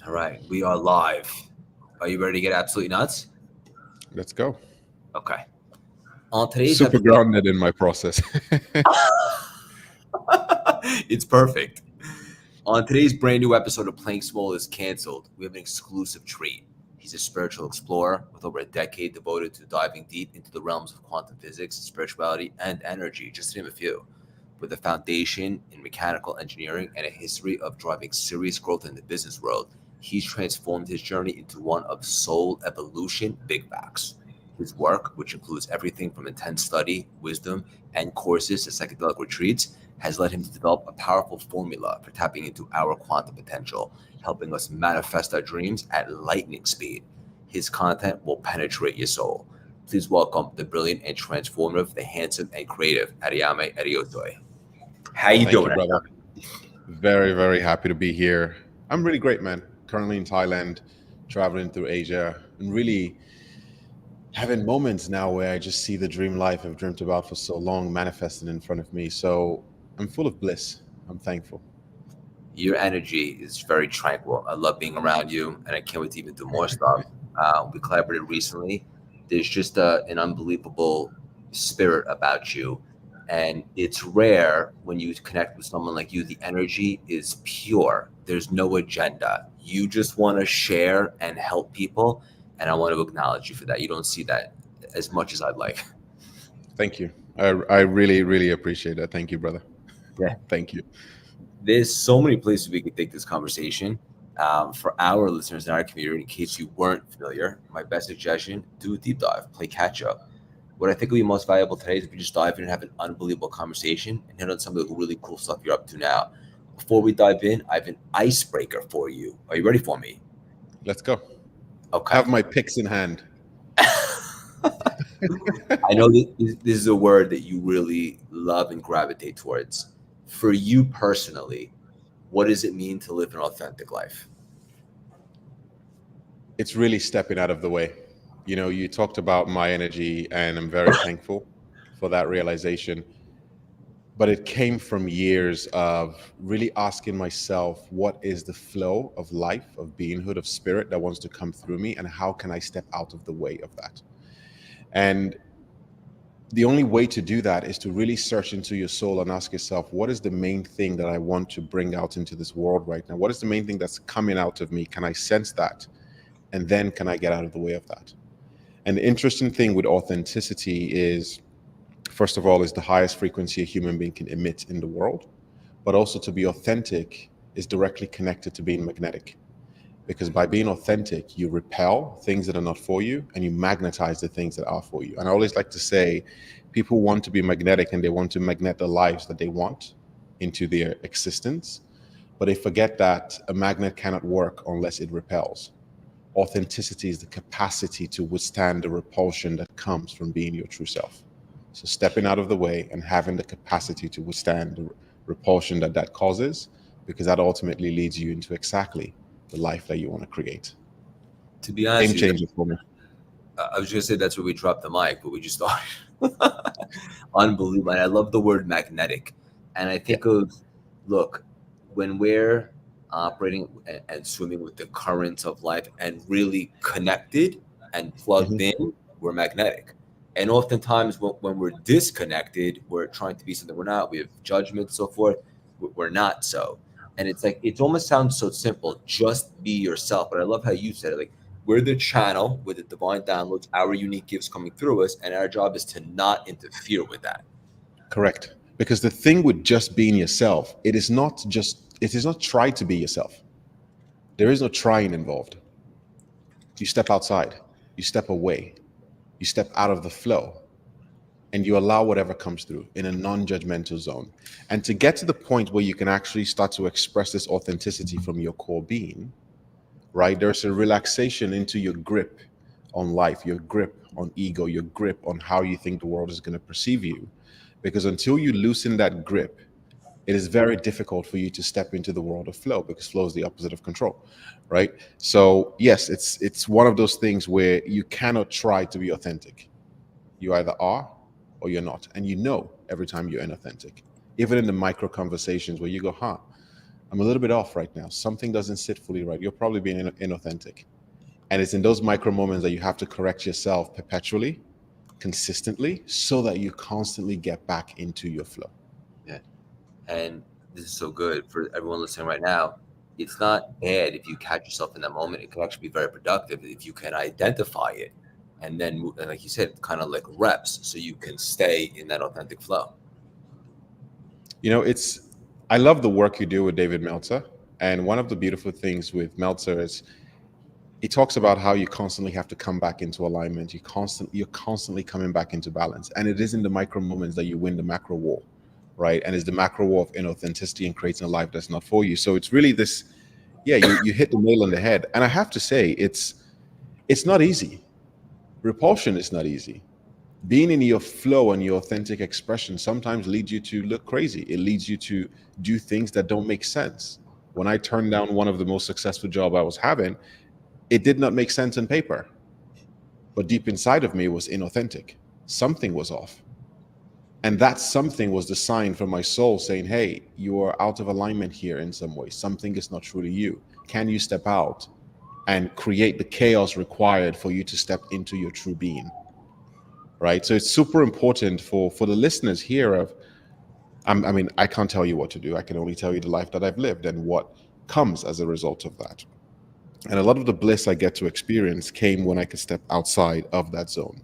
All right, we are live. Are you ready to get absolutely nuts? Let's go. Okay. On today's Super episode, grounded in my process. it's perfect. On today's brand new episode of Playing Small is Cancelled, we have an exclusive treat. He's a spiritual explorer with over a decade devoted to diving deep into the realms of quantum physics, spirituality, and energy, just to name a few. With a foundation in mechanical engineering and a history of driving serious growth in the business world, he's transformed his journey into one of soul evolution big facts. His work, which includes everything from intense study, wisdom, and courses to psychedelic retreats, has led him to develop a powerful formula for tapping into our quantum potential, helping us manifest our dreams at lightning speed. His content will penetrate your soul. Please welcome the brilliant and transformative, the handsome and creative Adeyemi Adeyosoye. How you Thank doing? you, brother. Very, very happy to be here. I'm really great, man. Currently in Thailand, traveling through Asia, and really having moments now where I just see the dream life I've dreamt about for so long manifested in front of me. So I'm full of bliss. I'm thankful. Your energy is very tranquil. I love being around you, and I can't wait to even do more stuff. We collaborated recently. There's just an unbelievable spirit about you, and it's rare when you connect with someone like you. The energy is pure. There's no agenda. You just want to share and help people, and I want to acknowledge you for that. You don't see that as much as I'd like. Thank you. I really, really appreciate that. Thank you, brother. Yeah. Thank you. There's so many places we could take this conversation. For our listeners in our community, in case you weren't familiar, my best suggestion: do a deep dive, play catch up. What I think will be most valuable today is if we just dive in and have an unbelievable conversation and hit on some of the really cool stuff you're up to now. Before we dive in, I have an icebreaker for you. Are you ready for me? Let's go. Okay. Have my picks in hand. I know that this is a word that you really love and gravitate towards. For you personally, what does it mean to live an authentic life? It's really stepping out of the way. You talked about my energy, and I'm very thankful for that realization. But it came from years of really asking myself, what is the flow of life, of beinghood, of spirit that wants to come through me, and how can I step out of the way of that? And the only way to do that is to really search into your soul and ask yourself, what is the main thing that I want to bring out into this world right now? What is the main thing that's coming out of me? Can I sense that? And then can I get out of the way of that? And the interesting thing with authenticity is, first of all, is the highest frequency a human being can emit in the world. But also, to be authentic is directly connected to being magnetic. Because by being authentic, you repel things that are not for you and you magnetize the things that are for you. And I always like to say, people want to be magnetic and they want to magnet the lives that they want into their existence. But they forget that a magnet cannot work unless it repels. Authenticity is the capacity to withstand the repulsion that comes from being your true self. So stepping out of the way and having the capacity to withstand the repulsion that causes, because that ultimately leads you into exactly the life that you want to create. To be honest Game with you, changer for me. I was gonna say that's where we dropped the mic, but we just started. Unbelievable. And I love the word magnetic. And I Yeah. think of, look, when we're operating and swimming with the currents of life and really connected and plugged Hmm. in, we're magnetic. And oftentimes when we're disconnected, we're trying to be something we're not. We have judgment, so forth. We're not so. And it's like, it almost sounds so simple. Just be yourself. But I love how you said it. Like, we're the channel with the divine downloads, our unique gifts coming through us, and our job is to not interfere with that. Correct. Because the thing with just being yourself, it is not try to be yourself. There is no trying involved. You step outside, you step away, you step out of the flow, and you allow whatever comes through in a non-judgmental zone. And to get to the point where you can actually start to express this authenticity from your core being, right? There's a relaxation into your grip on life, your grip on ego, your grip on how you think the world is going to perceive you. Because until you loosen that grip, it is very difficult for you to step into the world of flow, because flow is the opposite of control, right? So yes, it's one of those things where you cannot try to be authentic. You either are or you're not. And you know every time you're inauthentic. Even in the micro conversations where you go, huh, I'm a little bit off right now. Something doesn't sit fully right. You're probably being inauthentic. And it's in those micro moments that you have to correct yourself perpetually, consistently, so that you constantly get back into your flow. Yeah. And this is so good for everyone listening right now. It's not bad if you catch yourself in that moment. It can actually be very productive if you can identify it and then move, and like you said, kind of like reps so you can stay in that authentic flow. You know, I love the work you do with David Meltzer. And one of the beautiful things with Meltzer is he talks about how you constantly have to come back into alignment. You're constantly coming back into balance. And it is in the micro moments that you win the macro war, right? And it's the macro war of inauthenticity and creating a life that's not for you. So it's really this, yeah, you hit the nail on the head. And I have to say, it's not easy. Repulsion is not easy. Being in your flow and your authentic expression sometimes leads you to look crazy. It leads you to do things that don't make sense. When I turned down one of the most successful job I was having, it did not make sense on paper, but deep inside of me it was inauthentic. Something was off. And that something was the sign from my soul saying, hey, you are out of alignment here in some way. Something is not truly you. Can you step out and create the chaos required for you to step into your true being? Right. So it's super important for the listeners here of, I mean, I can't tell you what to do. I can only tell you the life that I've lived and what comes as a result of that. And a lot of the bliss I get to experience came when I could step outside of that zone.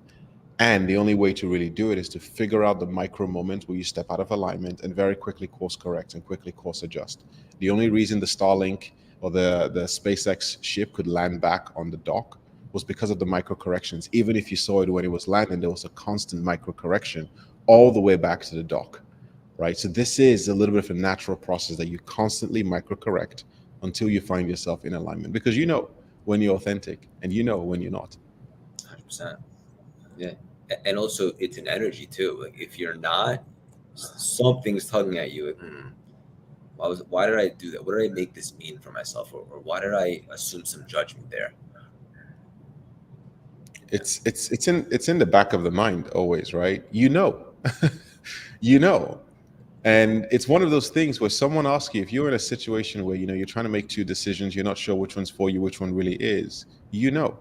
And the only way to really do it is to figure out the micro moments where you step out of alignment and very quickly course correct and quickly course adjust. The only reason the Starlink or the SpaceX ship could land back on the dock was because of the micro corrections. Even if you saw it when it was landing, there was a constant micro correction all the way back to the dock, right? So this is a little bit of a natural process that you constantly micro correct until you find yourself in alignment, because you know when you're authentic and you know when you're not. 100%. Yeah. And also, it's an energy too. Like if you're not, something's tugging at you. Like, why did I do that? What did I make this mean for myself? Or why did I assume some judgment there? It's in the back of the mind always, right? You know. You know. And it's one of those things where someone asks you, if you're in a situation where, you know, you're trying to make two decisions, you're not sure which one's for you, which one really is, you know.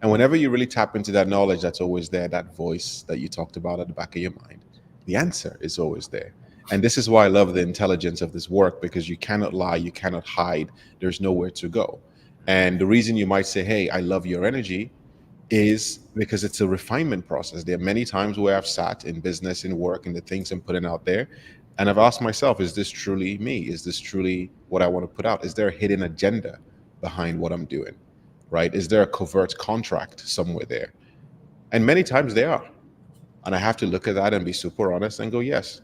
And whenever you really tap into that knowledge that's always there, that voice that you talked about at the back of your mind, the answer is always there. And this is why I love the intelligence of this work, because you cannot lie, you cannot hide, there's nowhere to go. And the reason you might say, hey, I love your energy, is because it's a refinement process. There are many times where I've sat in business, in work, and the things I'm putting out there, and I've asked myself, is this truly me? Is this truly what I want to put out? Is there a hidden agenda behind what I'm doing? Right? Is there a covert contract somewhere there? And many times there are. And I have to look at that and be super honest and go, yes,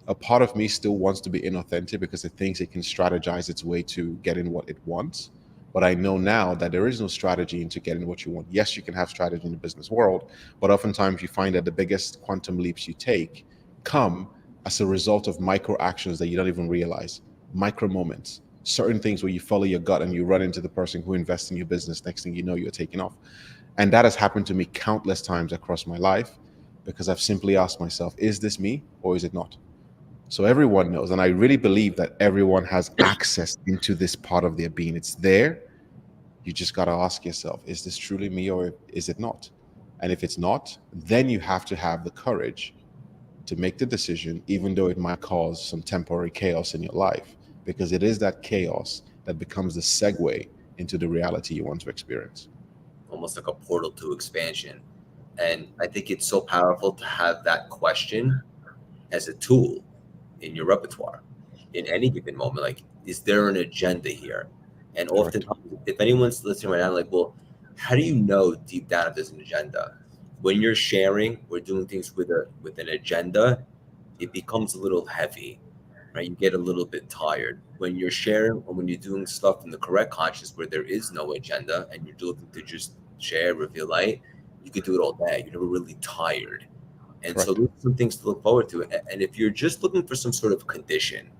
a part of me still wants to be inauthentic because it thinks it can strategize its way to getting what it wants. But I know now that there is no strategy into getting what you want. Yes, you can have strategy in the business world, but oftentimes you find that the biggest quantum leaps you take come as a result of micro actions that you don't even realize, micro moments, certain things where you follow your gut and you run into the person who invests in your business. Next thing you know, you're taking off. And that has happened to me countless times across my life because I've simply asked myself, is this me or is it not? So everyone knows. And I really believe that everyone has access into this part of their being. It's there. You just got to ask yourself, is this truly me or is it not? And if it's not, then you have to have the courage to make the decision, even though it might cause some temporary chaos in your life, because it is that chaos that becomes the segue into the reality you want to experience. Almost like a portal to expansion. And I think it's so powerful to have that question as a tool in your repertoire in any given moment. Like, is there an agenda here? And Correct. oftentimes, if anyone's listening right now, like, well, how do you know deep down if there's an agenda? When you're sharing or doing things with an agenda, it becomes a little heavy, right? You get a little bit tired. When you're sharing or when you're doing stuff in the correct conscious where there is no agenda and you're looking to just share, reveal light, you could do it all day. You're never really tired. And so Correct. those are some things to look forward to. And if you're just looking for some sort of condition,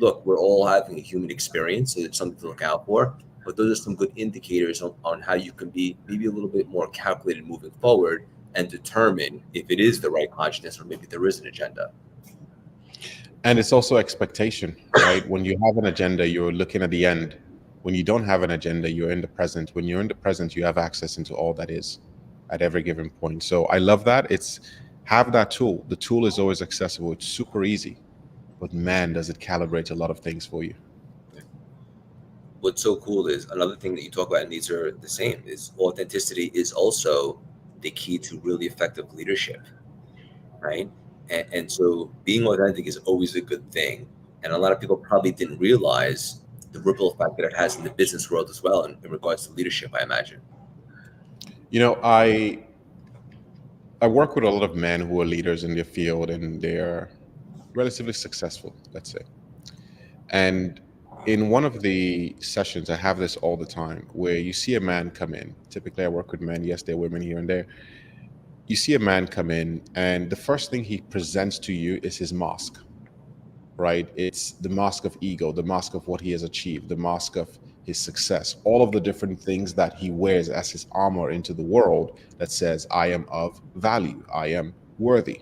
look, we're all having a human experience, so it's something to look out for. But those are some good indicators on how you can be maybe a little bit more calculated moving forward and determine if it is the right consciousness or maybe there is an agenda. And it's also expectation, right? When you have an agenda, you're looking at the end. When you don't have an agenda, you're in the present. When you're in the present, you have access into all that is at every given point. So I love that. It's have that tool. The tool is always accessible. It's super easy, but man, does it calibrate a lot of things for you. What's so cool is another thing that you talk about, and these are the same, is authenticity is also the key to really effective leadership, right? And so being authentic is always a good thing. And a lot of people probably didn't realize the ripple effect that it has in the business world as well in regards to leadership, I imagine. You know, I work with a lot of men who are leaders in their field and they're relatively successful, let's say. And in one of the sessions, I have this all the time where you see a man come in. Typically, I work with men. Yes, there are women here and there. You see a man come in, and the first thing he presents to you is his mask, right? It's the mask of ego, the mask of what he has achieved, the mask of his success, all of the different things that he wears as his armor into the world that says, I am of value, I am worthy.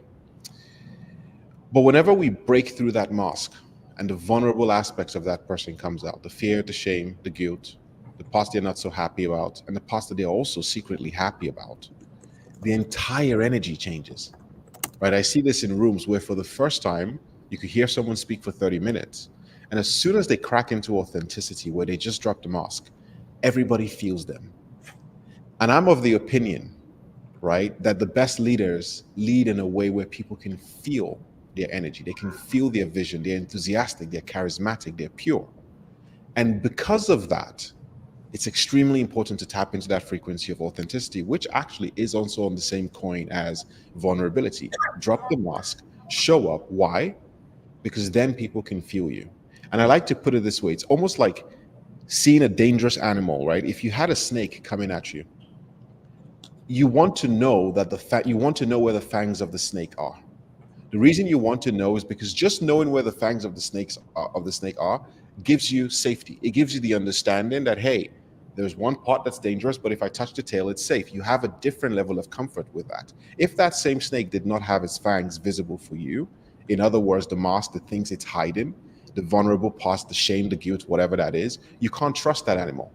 But whenever we break through that mask and the vulnerable aspects of that person comes out, the fear, the shame, the guilt, the parts they're not so happy about, and the parts that they're also secretly happy about, the entire energy changes, right? I see this in rooms where for the first time, you could hear someone speak for 30 minutes. And as soon as they crack into authenticity, where they just drop the mask, everybody feels them. And I'm of the opinion, right, that the best leaders lead in a way where people can feel their energy, they can feel their vision, they're enthusiastic, they're charismatic, they're pure. And because of that, it's extremely important to tap into that frequency of authenticity, which actually is also on the same coin as vulnerability. Drop the mask, show up. Why? Because then people can feel you. And I like to put it this way, it's almost like seeing a dangerous animal, right? If you had a snake coming at you, you want to know that you want to know where the fangs of the snake are. The reason you want to know is because just knowing where the fangs of the snake are gives you safety. It gives you the understanding that, hey, there's one part that's dangerous, but if I touch the tail, it's safe. You have a different level of comfort with that. If that same snake did not have its fangs visible for you, in other words, the mask, the things it's hiding, the vulnerable parts, the shame, the guilt, whatever that is, you can't trust that animal,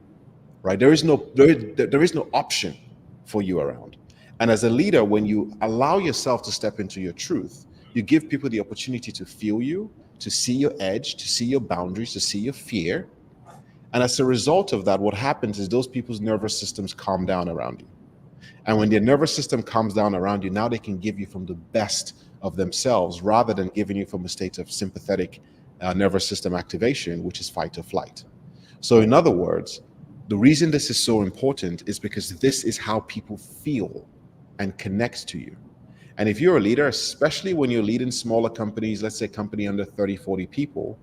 right? There is no option for you around. And as a leader, when you allow yourself to step into your truth, you give people the opportunity to feel you, to see your edge, to see your boundaries, to see your fear. And as a result of that, what happens is those people's nervous systems calm down around you. And when their nervous system calms down around you, now they can give you from the best of themselves rather than giving you from a state of sympathetic nervous system activation, which is fight or flight. So, in other words, the reason this is so important is because this is how people feel and connect to you. And if you're a leader, especially when you're leading smaller companies, let's say company under 30, 40 people,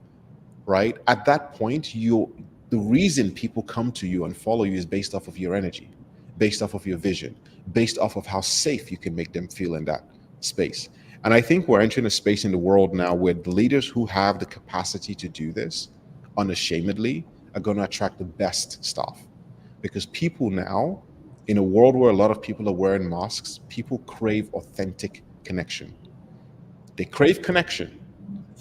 right? At that point, the reason people come to you and follow you is based off of your energy, based off of your vision, based off of how safe you can make them feel in that space. And I think we're entering a space in the world now where the leaders who have the capacity to do this unashamedly are going to attract the best staff. Because people now, in a world where a lot of people are wearing masks, people crave authentic connection. They crave connection,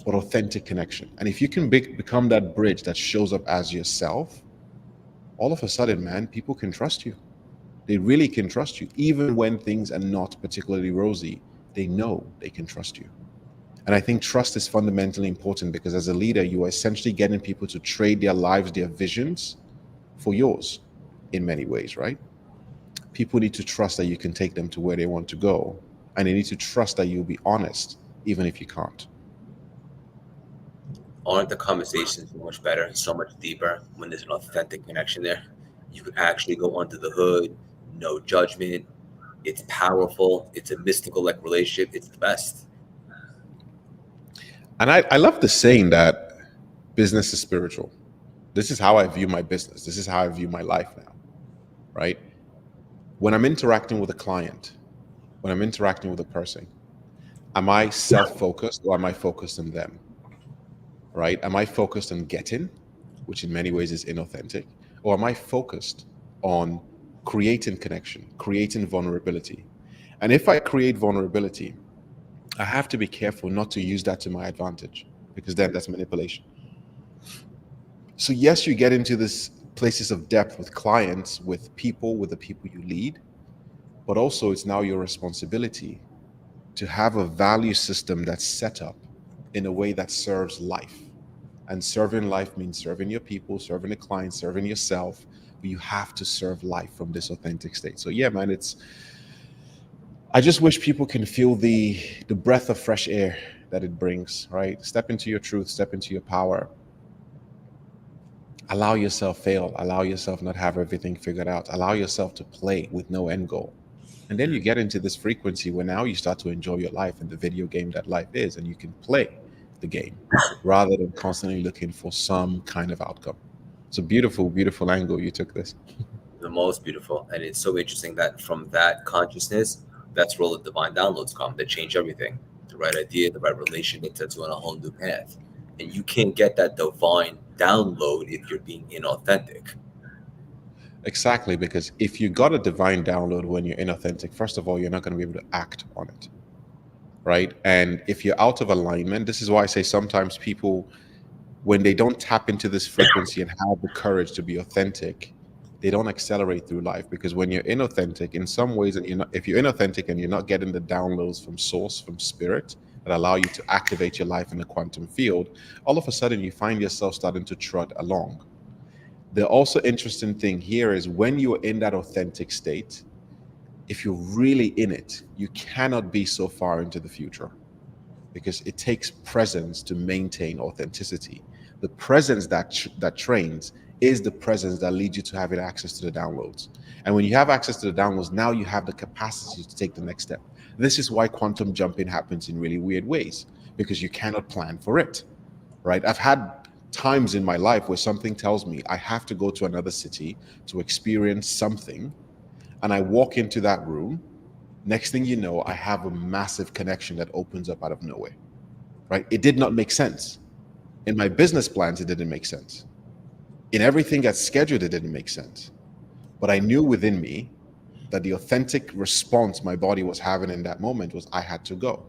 but authentic connection. And if you can become that bridge that shows up as yourself, all of a sudden, man, people can trust you. They really can trust you. Even when things are not particularly rosy, they know they can trust you. And I think trust is fundamentally important because as a leader, you are essentially getting people to trade their lives, their visions for yours in many ways, right? People need to trust that you can take them to where they want to go. And they need to trust that you'll be honest, even if you can't. Aren't the conversations so much better, so much deeper when there's an authentic connection there? You can actually go under the hood, no judgment. It's powerful. It's a mystical like relationship. It's the best. And I love the saying that business is spiritual. This is how I view my business. This is how I view my life now, right? When I'm interacting with a client, when I'm interacting with a person, am I self-focused or am I focused on them, right? Am I focused on getting, which in many ways is inauthentic, or am I focused on creating connection, creating vulnerability? And if I create vulnerability, I have to be careful not to use that to my advantage. because then that's manipulation. So yes, you get into this places of depth with clients, with the people you lead, but also it's now your responsibility to have a value system that's set up in a way that serves life. And serving life means serving your people, serving the client, serving yourself. But you have to serve life from this authentic state. So yeah, man, it's I just wish people can feel the breath of fresh air that it brings, right? Step into your truth, step into your power. Allow yourself fail, allow yourself not have everything figured out, allow yourself to play with no end goal. And then you get into this frequency where now you start to enjoy your life and the video game that life is, and you can play the game rather than constantly looking for some kind of outcome. It's a beautiful, beautiful angle you took this. The most beautiful. And it's so interesting that from that consciousness, that's where all the divine downloads come that change everything. The right idea, the right relation that sets you on a whole new path. And you can't get that divine download if you're being inauthentic. Exactly, because if you got a divine download when you're inauthentic, first of all, you're not going to be able to act on it, right? And if you're out of alignment, this is why I say sometimes people, when they don't tap into this frequency and have the courage to be authentic, they don't accelerate through life. Because when you're inauthentic, in some ways, and you're not, if you're inauthentic and you're not getting the downloads from source, from spirit, that allow you to activate your life in the quantum field, all of a sudden you find yourself starting to trot along. The also interesting thing here is when you are in that authentic state, if you're really in it, you cannot be so far into the future because it takes presence to maintain authenticity. The presence that trains is the presence that leads you to having access to the downloads. And when you have access to the downloads, now you have the capacity to take the next step. This is why quantum jumping happens in really weird ways, because you cannot plan for it, right? I've had times in my life where something tells me I have to go to another city to experience something, and I walk into that room. Next thing you know, I have a massive connection that opens up out of nowhere, right? It did not make sense. In my business plans, it didn't make sense. In everything that's scheduled, it didn't make sense. But I knew within me that the authentic response my body was having in that moment was I had to go.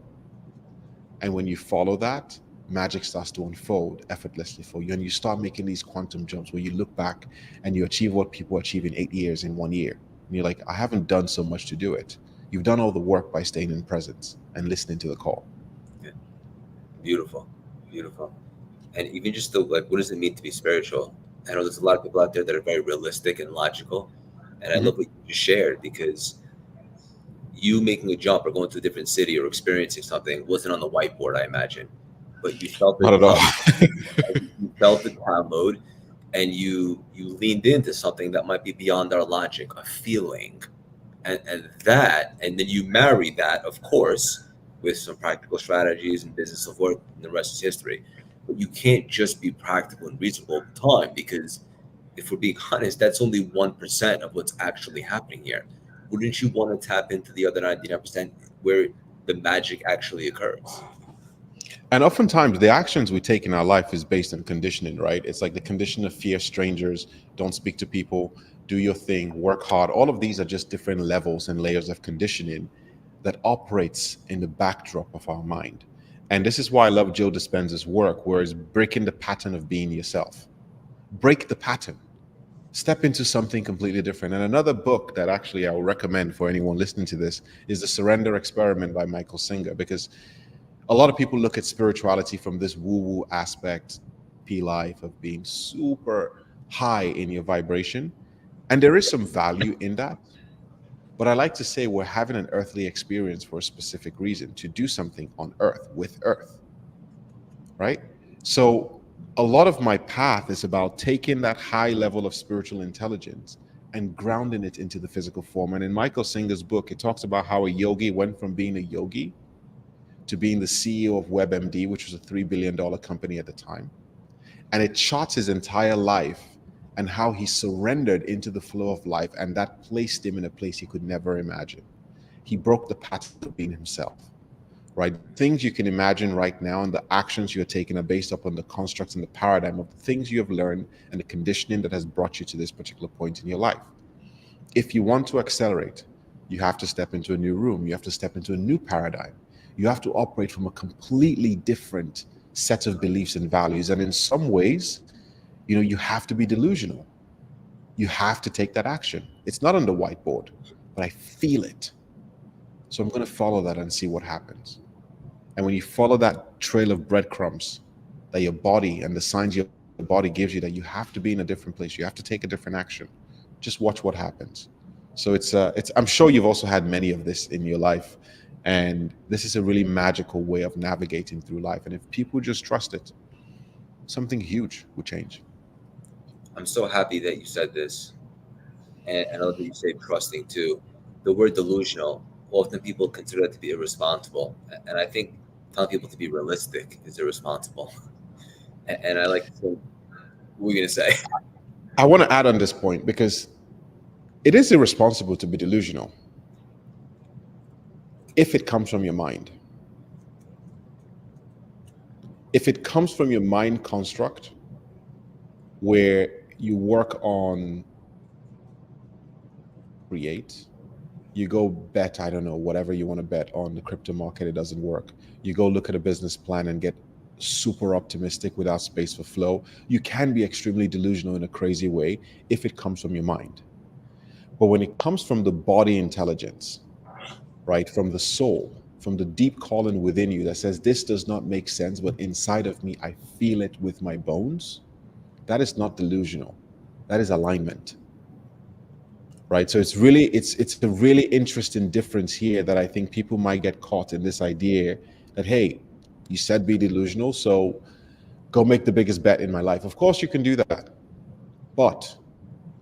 And when you follow that, magic starts to unfold effortlessly for you. And you start making these quantum jumps where you look back and you achieve what people achieve in 8 years in 1 year. And you're like, I haven't done so much to do it. You've done all the work by staying in presence and listening to the call. Yeah. Beautiful. Beautiful. And even just the like, what does it mean to be spiritual? I know there's a lot of people out there that are very realistic and logical. And I love what you just shared, because you making a jump or going to a different city or experiencing something wasn't on the whiteboard, I imagine. But you felt Not it at all. come, you felt the download, and you leaned into something that might be beyond our logic, a feeling. And then you marry that, of course, with some practical strategies and business of work, and the rest is history. But you can't just be practical and reasonable all the time, because if we're being honest, that's only 1% of what's actually happening here. Wouldn't you want to tap into the other 99% where the magic actually occurs? And oftentimes, the actions we take in our life is based on conditioning, right? It's like the condition of fear strangers, don't speak to people, do your thing, work hard. All of these are just different levels and layers of conditioning that operates in the backdrop of our mind. And this is why I love Joe Dispenza's work, where it's breaking the pattern of being yourself. Break the pattern. Step into something completely different. And another book that actually I will recommend for anyone listening to this is The Surrender Experiment by Michael Singer, because a lot of people look at spirituality from this woo-woo aspect, life of being super high in your vibration. And there is some value in that. But I like to say we're having an earthly experience for a specific reason, to do something on earth with earth, right? So a lot of my path is about taking that high level of spiritual intelligence and grounding it into the physical form. And in Michael Singer's book, it talks about how a yogi went from being a yogi to being the CEO of WebMD, which was a $3 billion company at the time. And it charts his entire life and how he surrendered into the flow of life, and that placed him in a place he could never imagine. He broke the pattern of being himself, right? Things you can imagine right now and the actions you're taking are based upon the constructs and the paradigm of the things you have learned and the conditioning that has brought you to this particular point in your life. If you want to accelerate, you have to step into a new room. You have to step into a new paradigm. You have to operate from a completely different set of beliefs and values. And in some ways, you have to be delusional. You have to take that action. It's not on the whiteboard, but I feel it. So I'm going to follow that and see what happens. And when you follow that trail of breadcrumbs that your body and the signs your body gives you that you have to be in a different place, you have to take a different action, just watch what happens. So it's I'm sure you've also had many of this in your life, and this is a really magical way of navigating through life. And if people just trust it, something huge will change. I'm so happy that you said this, and I love that you say trusting too. The word delusional, often people consider that to be irresponsible, and I think telling people to be realistic is irresponsible. And I like to think, what are you gonna say? I want to add on this point because it is irresponsible to be delusional if it comes from your mind. If it comes from your mind construct where you work on create, you go bet, I don't know, whatever you want to bet on the crypto market, it doesn't work. You go look at a business plan and get super optimistic without space for flow. You can be extremely delusional in a crazy way if it comes from your mind. But when it comes from the body intelligence, right, from the soul, from the deep calling within you that says, this does not make sense, but inside of me, I feel it with my bones, that is not delusional. That is alignment. Right. So it's a really interesting difference here that I think people might get caught in this idea that, hey, you said be delusional, so go make the biggest bet in my life. Of course you can do that. But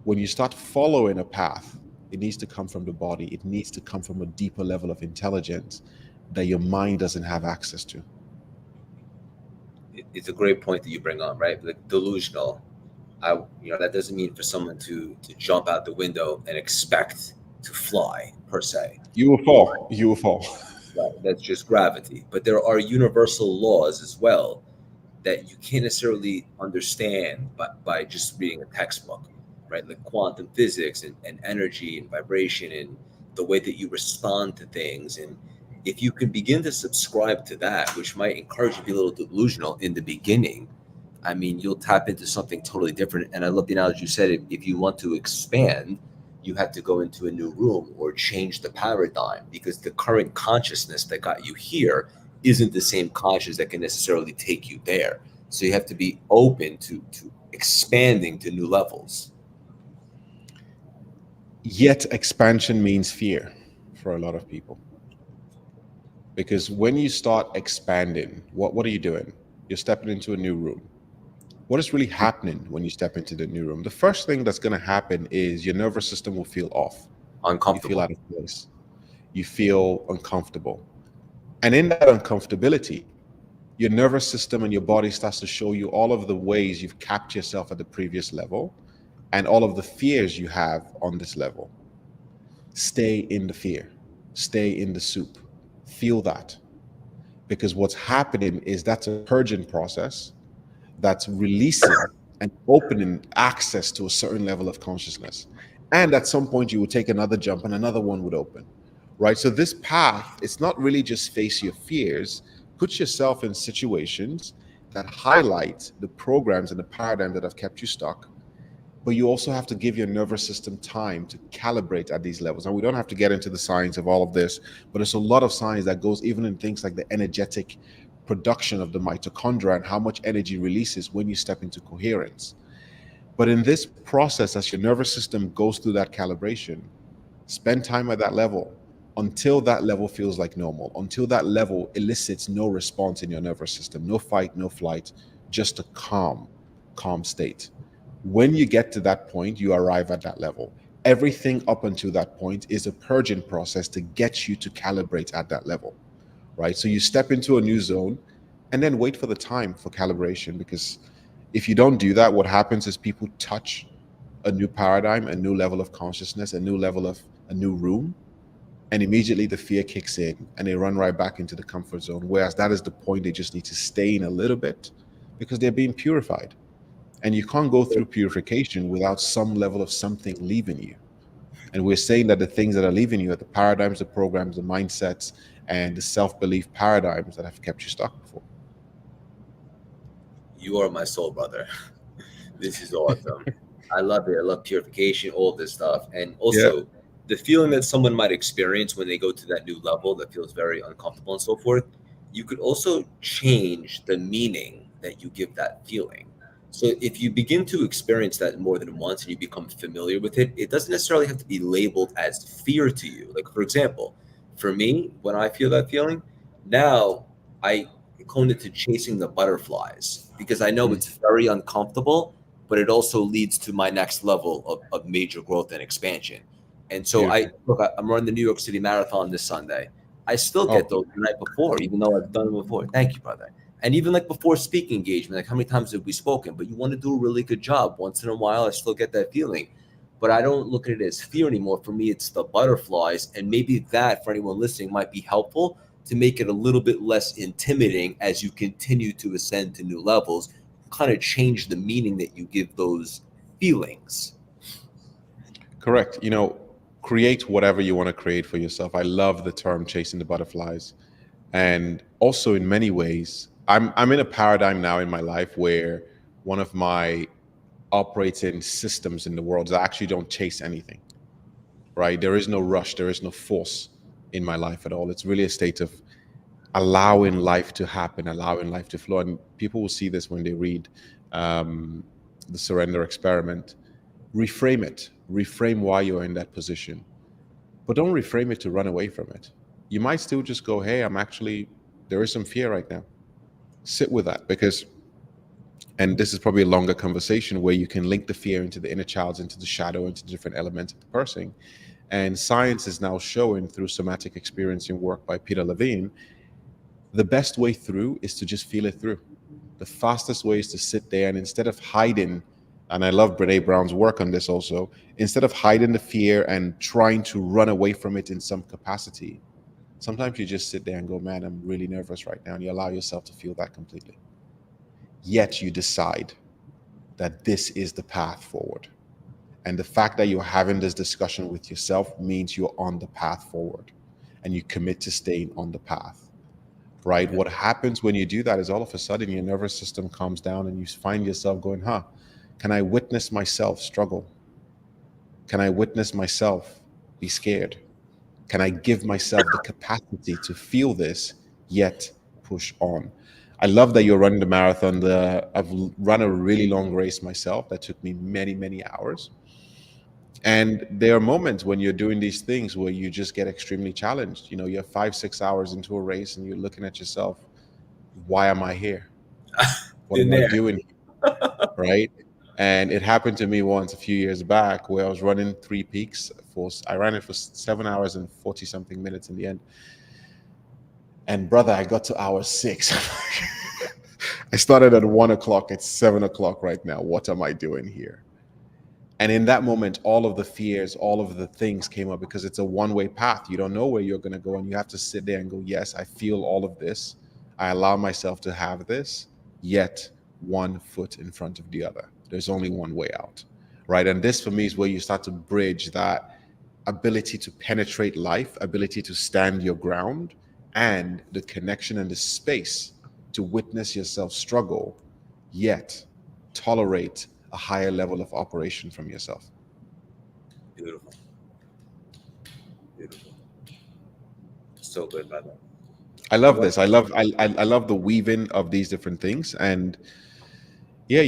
when you start following a path, it needs to come from the body. It needs to come from a deeper level of intelligence that your mind doesn't have access to. It's a great point that you bring on, right? Like delusional. That doesn't mean for someone to jump out the window and expect to fly per se. You will fall. You will fall. Right? That's just gravity. But there are universal laws as well that you can't necessarily understand by just reading a textbook, right? Like quantum physics and energy and vibration and the way that you respond to things. And if you can begin to subscribe to that, which might encourage you to be a little delusional in the beginning, I mean, you'll tap into something totally different. And I love the analogy you said. If you want to expand, you have to go into a new room or change the paradigm because the current consciousness that got you here isn't the same consciousness that can necessarily take you there. So you have to be open to expanding to new levels. Yet expansion means fear for a lot of people. Because when you start expanding, what are you doing? You're stepping into a new room. What is really happening when you step into the new room? The first thing that's going to happen is your nervous system will feel off. Uncomfortable. You feel out of place. You feel uncomfortable. And in that uncomfortability, your nervous system and your body starts to show you all of the ways you've capped yourself at the previous level and all of the fears you have on this level. Stay in the fear. Stay in the soup. Feel that. Because what's happening is that's a purging process that's releasing and opening access to a certain level of consciousness. And at some point you would take another jump and another one would open, right? So this path, it's not really just face your fears, put yourself in situations that highlight the programs and the paradigm that have kept you stuck. But you also have to give your nervous system time to calibrate at these levels. And we don't have to get into the science of all of this, but there's a lot of science that goes even in things like the energetic production of the mitochondria and how much energy releases when you step into coherence. But in this process, as your nervous system goes through that calibration, spend time at that level until that level feels like normal, until that level elicits no response in your nervous system, no fight, no flight, just a calm state. When you get to that point, you arrive at that level. Everything up until that point is a purging process to get you to calibrate at that level, right? So you step into a new zone and then wait for the time for calibration, because if you don't do that, what happens is people touch a new paradigm, a new level of consciousness, a new level of a new room, and immediately the fear kicks in and they run right back into the comfort zone. Whereas that is the point they just need to stay in a little bit because they're being purified. And you can't go through purification without some level of something leaving you. And we're saying that the things that are leaving you are the paradigms, the programs, the mindsets, and the self-belief paradigms that have kept you stuck before. You are my soul brother. This is awesome. I love it. I love purification, all this stuff. And Yeah. also the feeling that someone might experience when they go to that new level that feels very uncomfortable and so forth. You could also change the meaning that you give that feeling. So if you begin to experience that more than once and you become familiar with it, it doesn't necessarily have to be labeled as fear to you. Like, for example, for me, when I feel that feeling, now I cone it to chasing the butterflies because I know Mm, it's very uncomfortable, but it also leads to my next level of major growth and expansion. And so beautiful. I'm running the New York City Marathon this Sunday. I still get Oh, those the night before, even though I've done it before. Thank you, brother. And even like before speaking engagement, like how many times have we spoken? But you want to do a really good job. Once in a while, I still get that feeling. But I don't look at it as fear anymore. For me, it's the butterflies. And maybe that, for anyone listening, might be helpful to make it a little bit less intimidating as you continue to ascend to new levels, kind of change the meaning that you give those feelings. correct. Create whatever you want to create for yourself. I love the term chasing the butterflies. And also in many ways, I'm in a paradigm now in my life where one of my operating systems in the world is I actually don't chase anything, right? There is no rush, there is no force in my life at all. It's really a state of allowing life to happen, allowing life to flow. And people will see this when they read um, the surrender experiment. Reframe it, reframe why you're in that position, but don't reframe it to run away from it. You might still just go, hey, there is some fear right now. Sit with that because, and this is probably a longer conversation where you can link the fear into the inner child, into the shadow, into the different elements of the person. And science is now showing through somatic experiencing work by Peter Levine, the best way through is to just feel it through. The fastest way is to sit there and instead of hiding, and I love Brene Brown's work on this also, instead of hiding the fear and trying to run away from it in some capacity, sometimes you just sit there and go, man, I'm really nervous right now. And you allow yourself to feel that completely. Yet you decide that this is the path forward. And the fact that you're having this discussion with yourself means you're on the path forward and you commit to staying on the path, right? Yeah. What happens when you do that is all of a sudden your nervous system calms down and you find yourself going, can I witness myself struggle? Can I witness myself be scared? Can I give myself the capacity to feel this, yet push on? I love that you're running the marathon. I've run a really long race myself that took me many, many hours. And there are moments when you're doing these things where you just get extremely challenged. You're 5, 6 hours into a race and you're looking at yourself, why am I here? What Been am I there. doing? Right? And it happened to me once a few years back where I was running Three Peaks I ran it for 7 hours and 40 something minutes in the end. And brother, I got to hour 6. I started at 1 o'clock. It's 7 o'clock right now. What am I doing here? And in that moment, all of the fears, all of the things came up because it's a one-way path. You don't know where you're going to go. And you have to sit there and go, yes, I feel all of this. I allow myself to have this, yet one foot in front of the other. There's only one way out, right? And this for me is where you start to bridge that ability to penetrate life, ability to stand your ground, and the connection and the space to witness yourself struggle, yet tolerate a higher level of operation from yourself. Beautiful. Beautiful. So good, brother. I I love want this. I love the weaving of these different things, and yeah,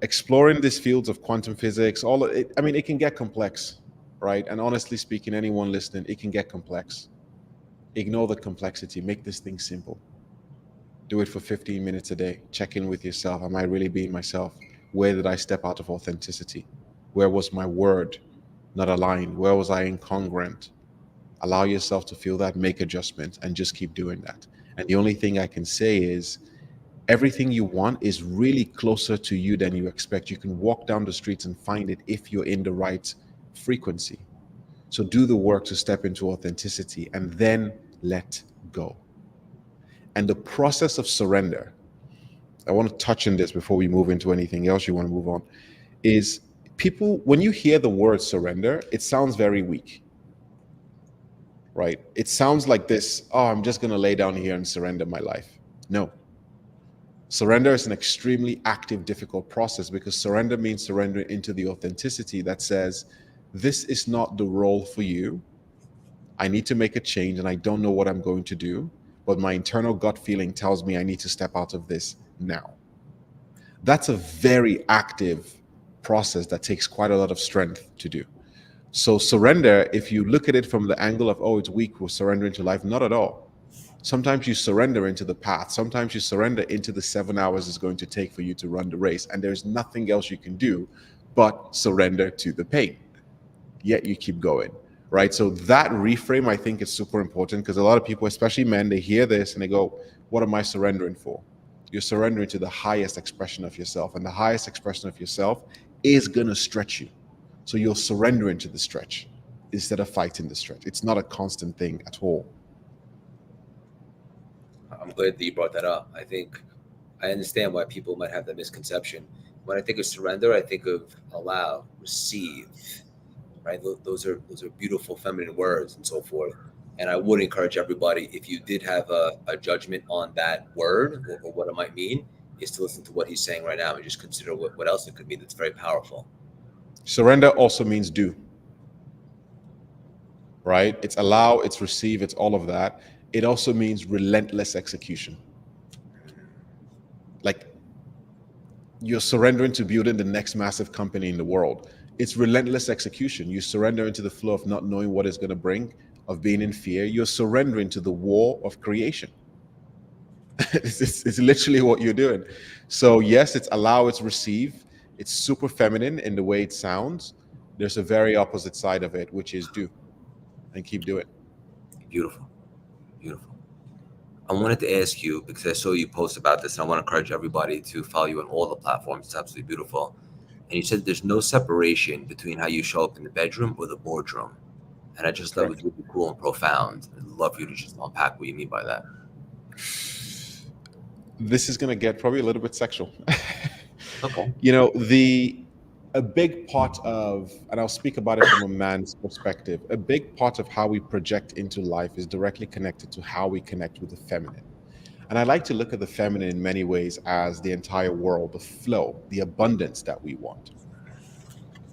exploring these fields of quantum physics. All of it. I mean, it can get complex, right? And honestly speaking, anyone listening, it can get complex. Ignore the complexity. Make this thing simple. Do it for 15 minutes a day. Check in with yourself. Am I really being myself? Where did I step out of authenticity? Where was my word not aligned? Where was I incongruent? Allow yourself to feel that, make adjustments, and just keep doing that. And the only thing I can say is everything you want is really closer to you than you expect. You can walk down the streets and find it if you're in the right frequency. So do the work to step into authenticity and then let go. And the process of surrender, I want to touch on this before we move into anything else you want to move on, is people, when you hear the word surrender, it sounds very weak, right? It sounds like this, oh, I'm just going to lay down here and surrender my life. No. Surrender is an extremely active, difficult process because surrender means surrendering into the authenticity that says, this is not the role for you. I need to make a change and I don't know what I'm going to do, but my internal gut feeling tells me I need to step out of this now. That's a very active process that takes quite a lot of strength to do. So surrender, if you look at it from the angle of, oh, it's weak, we're surrendering to life, not at all. Sometimes you surrender into the path. Sometimes you surrender into the 7 hours it's going to take for you to run the race. And there's nothing else you can do but surrender to the pain. Yet you keep going, right? So that reframe, I think, is super important because a lot of people, especially men, they hear this and they go, what am I surrendering for? You're surrendering to the highest expression of yourself. And the highest expression of yourself is going to stretch you. So you'll surrender into the stretch instead of fighting the stretch. It's not a constant thing at all. I'm glad that you brought that up. I think I understand why people might have that misconception. When I think of surrender, I think of allow, receive, right? Those are beautiful feminine words and so forth. And I would encourage everybody, if you did have a judgment on that word or what it might mean, is to listen to what he's saying right now and just consider what else it could mean that's very powerful. Surrender also means do, right? It's allow, it's receive, it's all of that. It also means relentless execution. Like you're surrendering to building the next massive company in the world. It's relentless execution. You surrender into the flow of not knowing what it's going to bring, of being in fear. You're surrendering to the war of creation. It's literally what you're doing. So yes, it's allow, it's receive. It's super feminine in the way it sounds. There's a very opposite side of it, which is do and keep doing. Beautiful. Beautiful. I wanted to ask you, because I saw you post about this, and I want to encourage everybody to follow you on all the platforms. It's absolutely beautiful. And you said there's no separation between how you show up in the bedroom or the boardroom. And I just thought it was really cool and profound. I'd love for you to just unpack what you mean by that. This is going to get probably a little bit sexual. Okay. You know, a big part of, and I'll speak about it from a man's perspective, a big part of how we project into life is directly connected to how we connect with the feminine. And I like to look at the feminine in many ways as the entire world, the flow, the abundance that we want.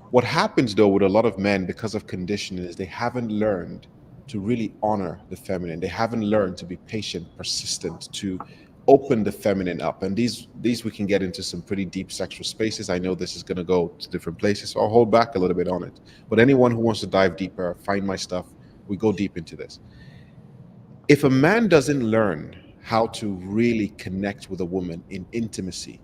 What happens though with a lot of men because of conditioning is they haven't learned to really honor the feminine. They haven't learned to be patient, persistent, to open the feminine up. And these we can get into some pretty deep sexual spaces. I know this is going to go to different places, so I'll hold back a little bit on it. But anyone who wants to dive deeper, find my stuff, we go deep into this. If a man doesn't learn how to really connect with a woman in intimacy,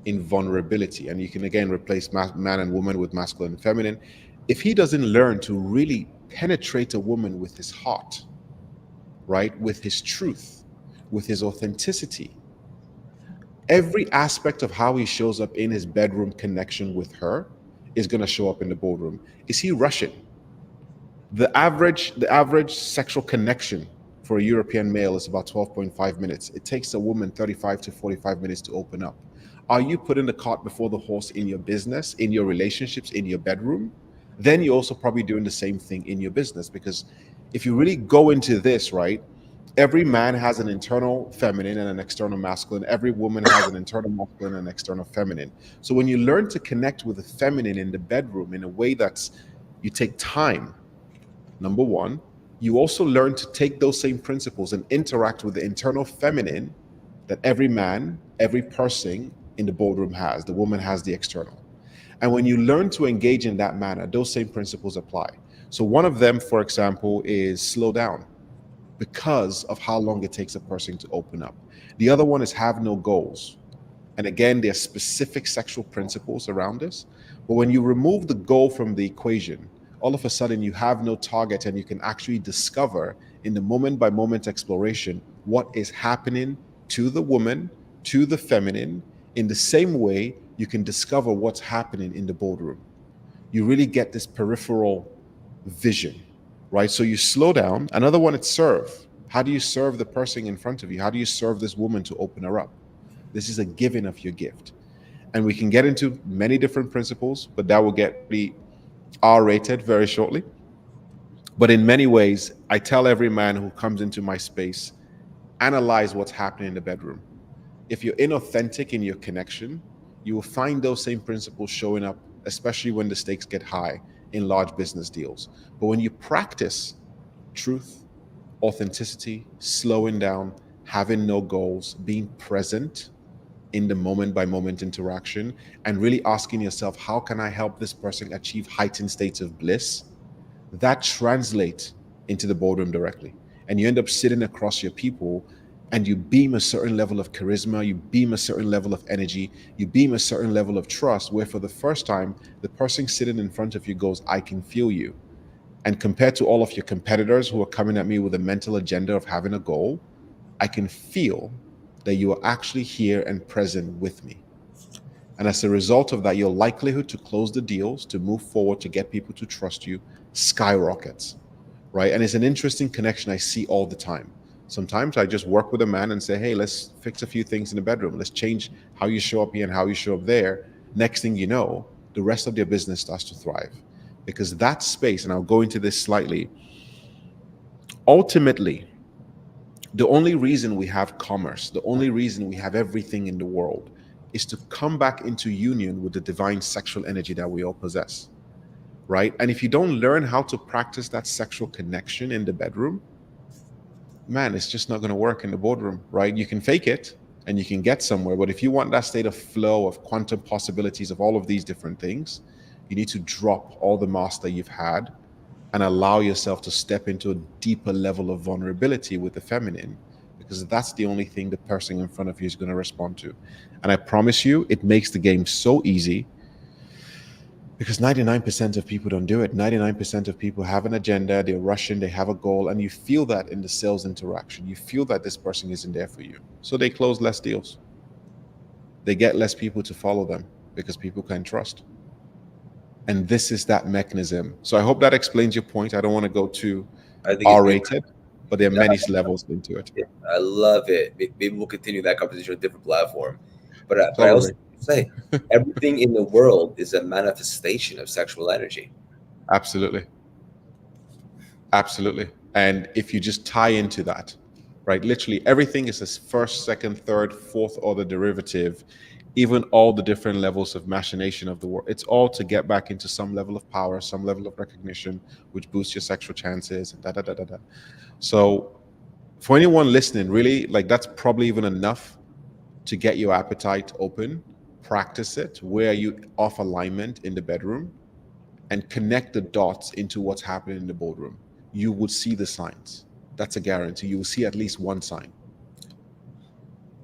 in vulnerability, and you can again replace man and woman with masculine and feminine, if he doesn't learn to really penetrate a woman with his heart, right, with his truth, with his authenticity, every aspect of how he shows up in his bedroom connection with her is going to show up in the boardroom. Is he rushing? The average sexual connection for a European male is about 12.5 minutes. It takes a woman 35 to 45 minutes to open up. Are you putting the cart before the horse in your business, in your relationships, in your bedroom? Then you're also probably doing the same thing in your business, because if you really go into this, right, every man has an internal feminine and an external masculine. Every woman has an internal masculine and an external feminine. So when you learn to connect with the feminine in the bedroom in a way that's, you take time, number one, you also learn to take those same principles and interact with the internal feminine that every man, every person in the boardroom has. The woman has the external. And when you learn to engage in that manner, those same principles apply. So one of them, for example, is slow down, because of how long it takes a person to open up. The other one is have no goals. And again, there are specific sexual principles around this. But when you remove the goal from the equation, all of a sudden you have no target, and you can actually discover in the moment by moment exploration what is happening to the woman, to the feminine. In the same way, you can discover what's happening in the boardroom. You really get this peripheral vision, right? So you slow down. Another one, it's serve. How do you serve the person in front of you? How do you serve this woman to open her up? This is a giving of your gift. And we can get into many different principles, but that will get pretty R-rated very shortly. But in many ways, I tell every man who comes into my space, analyze what's happening in the bedroom. If you're inauthentic in your connection, you will find those same principles showing up, especially when the stakes get high in large business deals. But when you practice truth, authenticity, slowing down, having no goals, being present in the moment by moment interaction, and really asking yourself, how can I help this person achieve heightened states of bliss? That translates into the boardroom directly. And you end up sitting across your people and you beam a certain level of charisma, you beam a certain level of energy, you beam a certain level of trust, where for the first time, the person sitting in front of you goes, I can feel you. And compared to all of your competitors who are coming at me with a mental agenda of having a goal, I can feel that you are actually here and present with me. And as a result of that, your likelihood to close the deals, to move forward, to get people to trust you skyrockets, right? And it's an interesting connection I see all the time. Sometimes I just work with a man and say, hey, let's fix a few things in the bedroom. Let's change how you show up here and how you show up there. Next thing you know, the rest of their business starts to thrive. Because that space, and I'll go into this slightly, ultimately, the only reason we have commerce, the only reason we have everything in the world is to come back into union with the divine sexual energy that we all possess, right? And if you don't learn how to practice that sexual connection in the bedroom, man, it's just not going to work in the boardroom, right? You can fake it and you can get somewhere, but if you want that state of flow, of quantum possibilities, of all of these different things, you need to drop all the master you've had and allow yourself to step into a deeper level of vulnerability with the feminine, because that's the only thing the person in front of you is going to respond to. And I promise you, it makes the game so easy, because 99% of people don't do it. 99% of people have an agenda, they're rushing, they have a goal, and you feel that in the sales interaction. You feel that this person isn't there for you. So they close less deals. They get less people to follow them because people can't trust. And this is that mechanism. So I hope that explains your point. I don't want to go too I think it's beautiful. R-rated, but there are many levels into it. I love it. Maybe we'll continue that conversation on a different platform. But I also Totally. say everything in the world is a manifestation of sexual energy. Absolutely. Absolutely. And if you just tie into that, right, literally everything is this first, second, third, fourth order derivative, even all the different levels of machination of the world. It's all to get back into some level of power, some level of recognition, which boosts your sexual chances and da da da da da. So for anyone listening, really, like that's probably even enough to get your appetite open. Practice it. Where are you off alignment in the bedroom? And connect the dots into what's happening in the boardroom. You would see the signs. That's a guarantee. You will see at least one sign.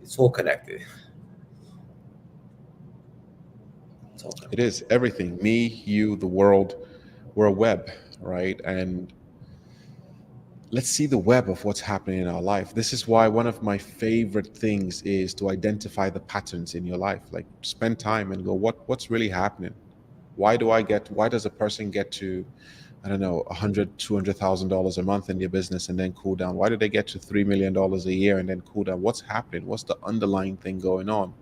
It's all connected. It's all It connected. is everything. Me, you, the world. We're a web, right? And let's see the web of what's happening in our life. This is why one of my favorite things is to identify the patterns in your life. Like spend time and go, what's really happening? Why does a person get to, I don't know, $100,000-$200,000 a month in your business and then cool down? Why do they get to $3 million a year and then cool down? What's happening? What's the underlying thing going on?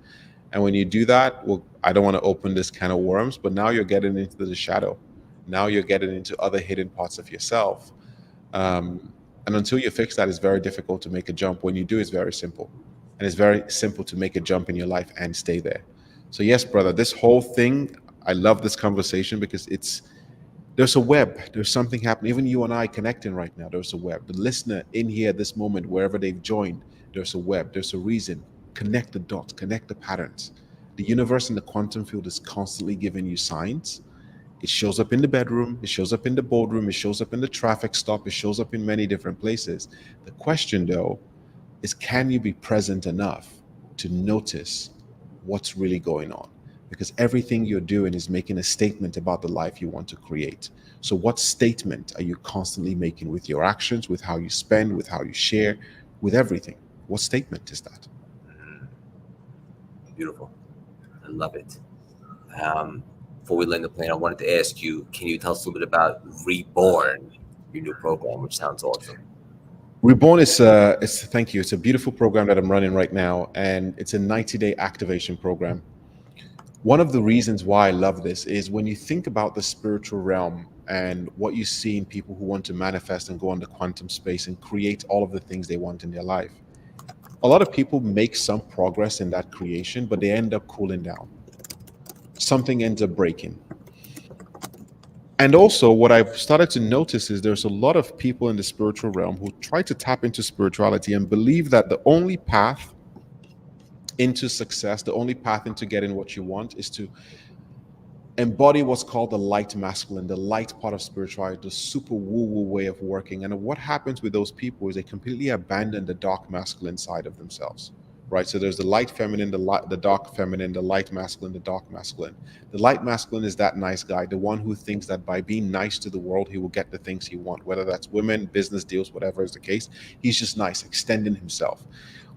And when you do that, well, I don't want to open this can of worms, but now you're getting into the shadow. Now you're getting into other hidden parts of yourself. And until you fix that, it's very difficult to make a jump. When you do, it's very simple. And it's very simple to make a jump in your life and stay there. So yes, brother, this whole thing, I love this conversation because there's a web. There's something happening. Even you and I connecting right now, there's a web. The listener in here at this moment, wherever they've joined, there's a web. There's a reason. Connect the dots, connect the patterns. The universe and the quantum field is constantly giving you signs. It shows up in the bedroom, it shows up in the boardroom, it shows up in the traffic stop, it shows up in many different places. The question, though, is can you be present enough to notice what's really going on? Because everything you're doing is making a statement about the life you want to create. So what statement are you constantly making with your actions, with how you spend, with how you share, with everything? What statement is that? Beautiful. I love it. Before we land the plane, I wanted to ask you, can you tell us a little bit about Reborn, your new program, which sounds awesome? Reborn is thank you. It's a beautiful program that I'm running right now, and it's a 90-day activation program. One of the reasons why I love this is when you think about the spiritual realm and what you see in people who want to manifest and go on the quantum space and create all of the things they want in their life. A lot of people make some progress in that creation, but they end up cooling down. Something ends up breaking. And also, what I've started to notice is there's a lot of people in the spiritual realm who try to tap into spirituality and believe that the only path into success, the only path into getting what you want is to embody what's called the light masculine, the light part of spirituality, the super woo-woo way of working. And what happens with those people is they completely abandon the dark masculine side of themselves. Right. So there's the light feminine, the dark feminine, the light masculine, the dark masculine. The light masculine is that nice guy, the one who thinks that by being nice to the world, he will get the things he wants, whether that's women, business deals, whatever is the case. He's just nice, extending himself.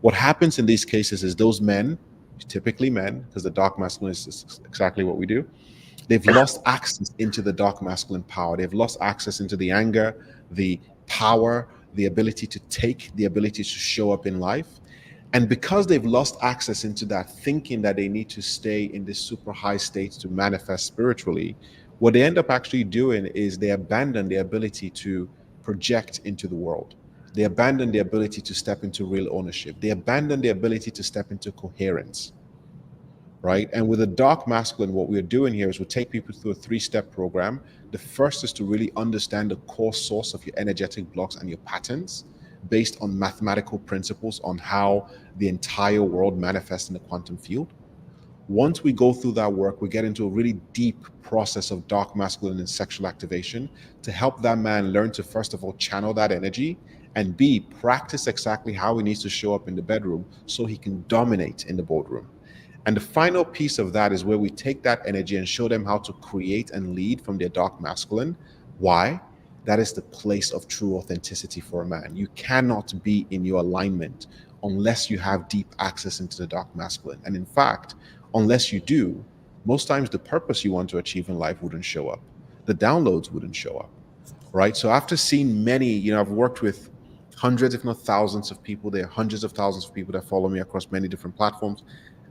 What happens in these cases is those men, typically men, because the dark masculine is exactly what we do, they've lost access into the dark masculine power. They've lost access into the anger, the power, the ability to take, the ability to show up in life. And because they've lost access into that, thinking that they need to stay in this super high state to manifest spiritually, what they end up actually doing is they abandon the ability to project into the world. They abandon the ability to step into real ownership. They abandon the ability to step into coherence. Right. And with the dark masculine, what we're doing here is we take people through a 3-step program. The first is to really understand the core source of your energetic blocks and your patterns based on mathematical principles on how the entire world manifests in the quantum field. Once we go through that work, we get into a really deep process of dark masculine and sexual activation to help that man learn to, first of all, channel that energy, and B, practice exactly how he needs to show up in the bedroom so he can dominate in the boardroom. And the final piece of that is where we take that energy and show them how to create and lead from their dark masculine. Why? That is the place of true authenticity for a man. You cannot be in your alignment unless you have deep access into the dark masculine. And in fact, unless you do, most times the purpose you want to achieve in life wouldn't show up. The downloads wouldn't show up, right? So after seeing many, I've worked with hundreds, if not thousands of people. There are hundreds of thousands of people that follow me across many different platforms.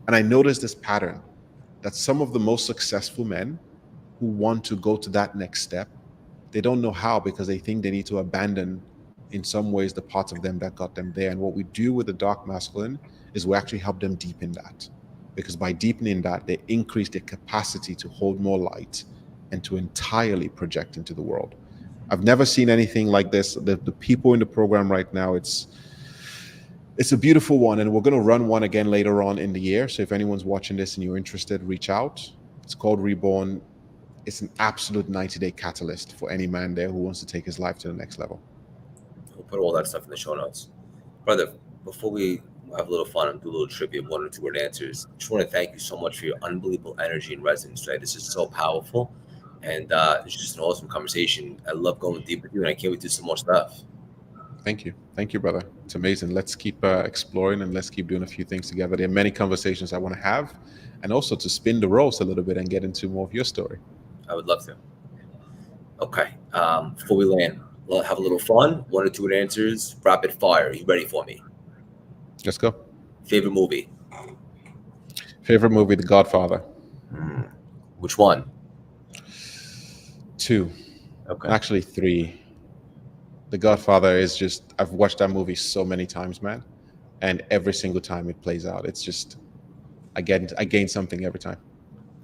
And I noticed this pattern that some of the most successful men who want to go to that next step, they don't know how because they think they need to abandon, in some ways, the parts of them that got them there. And what we do with the dark masculine is we actually help them deepen that. Because by deepening that, they increase their capacity to hold more light and to entirely project into the world. I've never seen anything like this. The people in the program right now, it's a beautiful one, and we're going to run one again later on in the year. So if anyone's watching this and you're interested, reach out. It's called Reborn. It's an absolute 90-day catalyst for any man there who wants to take his life to the next level. We'll put all that stuff in the show notes. Brother, before we have a little fun and do a little trivia, 1 or 2 word answers, I just want to thank you so much for your unbelievable energy and resonance today. This is so powerful, and it's just an awesome conversation. I love going deep with you, and I can't wait to do some more stuff. Thank you. Thank you, brother. It's amazing. Let's keep exploring, and let's keep doing a few things together. There are many conversations I want to have, and also to spin the roles a little bit and get into more of your story. I would love to. Okay. Before we land, we'll have a little fun. 1 or 2 word answers, rapid fire. Are you ready for me? Let's go. Favorite movie? Favorite movie, The Godfather. Which one? 2. Okay. Actually 3. The Godfather is just, I've watched that movie so many times, man. And every single time it plays out, it's just, I gain something every time.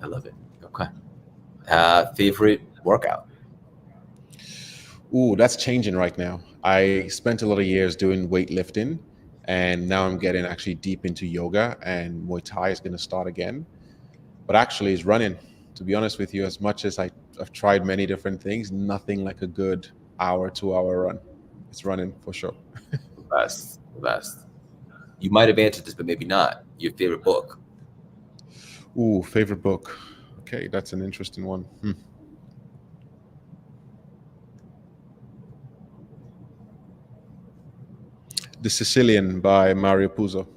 I love it. Okay. Favorite workout? Ooh, that's changing right now. I spent a lot of years doing weightlifting, and now I'm getting actually deep into yoga, and Muay Thai is going to start again. But actually, it's running. To be honest with you, as much as I've tried many different things, nothing like a good hour, 2-hour run. It's running for sure. The best. You might have answered this, but maybe not. Your favorite book? Ooh, favorite book. Okay, that's an interesting one. The Sicilian by Mario Puzo.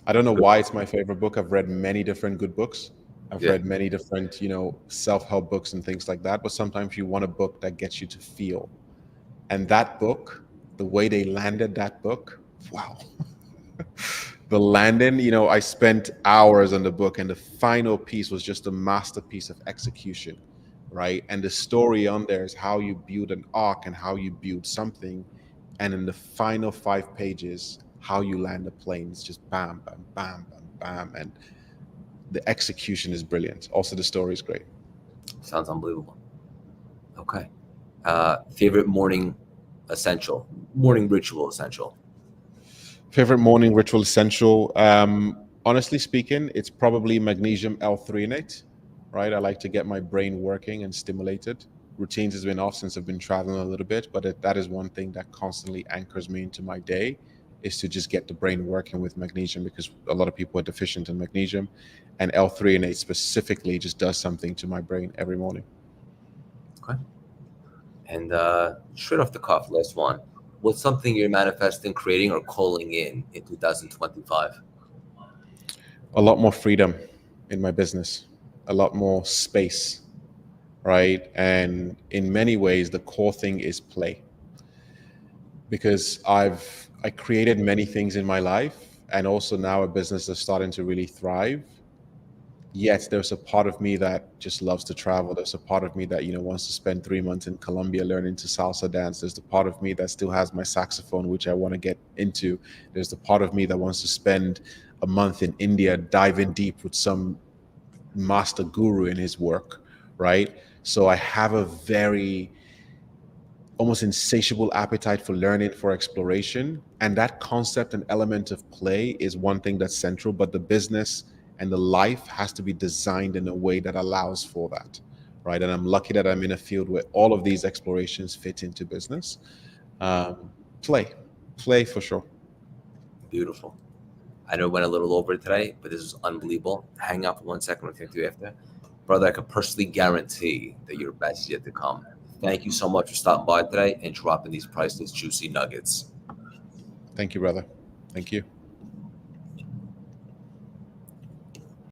I don't know why it's my favorite book. I've read many different good books. I've read many different, self-help books and things like that. But sometimes you want a book that gets you to feel. And that book, the way they landed that book, wow. The landing, I spent hours on the book, and the final piece was just a masterpiece of execution, right? And the story on there is how you build an arc and how you build something. And in the final 5 pages, how you land a plane. It's just bam, bam, bam, bam, bam, and the execution is brilliant. Also, the story is great. Sounds unbelievable. Okay. Favorite morning ritual essential. Favorite morning ritual essential. Honestly speaking, it's probably magnesium L-threonate, right? I like to get my brain working and stimulated. Routines has been off since I've been traveling a little bit, but that is one thing that constantly anchors me into my day, is to just get the brain working with magnesium, because a lot of people are deficient in magnesium, and L-threonate specifically just does something to my brain every morning. Okay. And straight off the cuff, last one. What's something you're manifesting, creating, or calling in 2025? A lot more freedom in my business, a lot more space, right? And in many ways, the core thing is play, because I created many things in my life, and also now a business that's starting to really thrive. Yet there's a part of me that just loves to travel. There's a part of me that, wants to spend 3 months in Colombia learning to salsa dance. There's the part of me that still has my saxophone, which I want to get into. There's the part of me that wants to spend a month in India diving deep with some master guru in his work, right? So I have a very almost insatiable appetite for learning, for exploration. And that concept and element of play is one thing that's central, but the business and the life has to be designed in a way that allows for that, right? And I'm lucky that I'm in a field where all of these explorations fit into business. Um, play for sure. Beautiful. I know it went a little over today, but this is unbelievable. Hang out for 1 second. We'll take you after. Brother, I can personally guarantee that your best is yet to come. Thank you so much for stopping by today and dropping these priceless, juicy nuggets. Thank you, brother. Thank you.